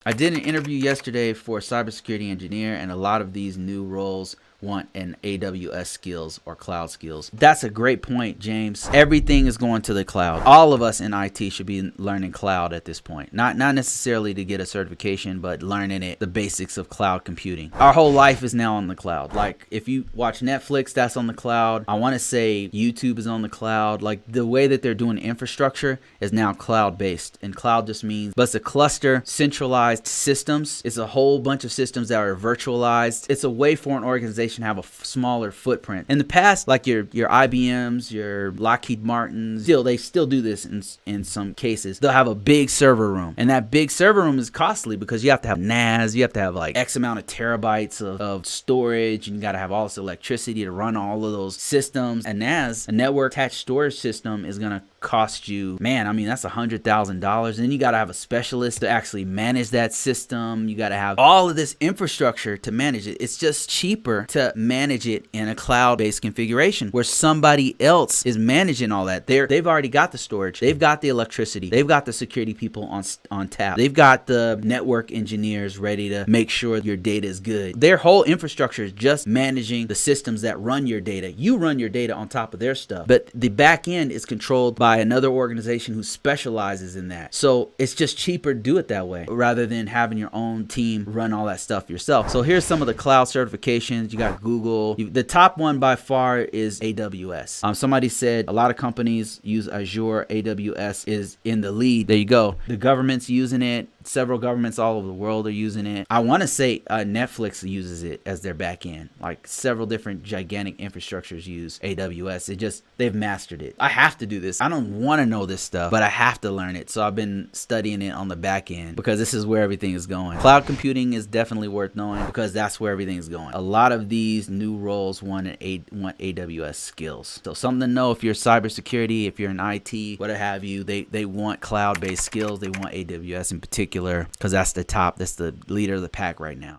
I did an interview yesterday for a cybersecurity engineer, and a lot of these new roles want an AWS skills or cloud skills. That's a great point, James. Everything is going to the cloud. All of us in IT should be learning cloud at this point. Not necessarily to get a certification, but learning it, the basics of cloud computing. Our whole life is now on the cloud. Like if you watch Netflix, that's on the cloud. I want to say YouTube is on the cloud. Like the way that they're doing infrastructure is now cloud based, and cloud just means, but it's a cluster, centralized systems. It's a whole bunch of systems that are virtualized. It's a way for an organization to have a smaller footprint. In the past, like your IBMs, your Lockheed Martins, they still do this in some cases. They'll have a big server room, and that big server room is costly because you have to have NAS, you have to have like X amount of terabytes of storage, and you got to have all this electricity to run all of those systems. And NAS, a network attached storage system, is gonna cost you, man, I mean, that's $100,000. And then you got to have a specialist to actually manage that system. You got to have all of this infrastructure to manage it. It's just cheaper to manage it in a cloud-based configuration where somebody else is managing all that. They've already got the storage. They've got the electricity. They've got the security people on tap. They've got the network engineers ready to make sure your data is good. Their whole infrastructure is just managing the systems that run your data. You run your data on top of their stuff, but the back end is controlled by another organization who specializes in that. So it's just cheaper to do it that way rather than having your own team run all that stuff yourself. So here's some of the cloud certifications. You got Google. The top one by far is AWS. Somebody said a lot of companies use Azure. AWS is in the lead. There you go. The government's using it. Several governments all over the world are using it. I want to say Netflix uses it as their back end. Like several different gigantic infrastructures use AWS. They've mastered it. I have to do this. I don't want to know this stuff, but I have to learn it. So I've been studying it on the back end because this is where everything is going. Cloud computing is definitely worth knowing because that's where everything is going. A lot of these new roles want AWS skills. So something to know if you're cybersecurity, if you're in IT, what have you, they want cloud-based skills. They want AWS in particular because that's the leader of the pack right now.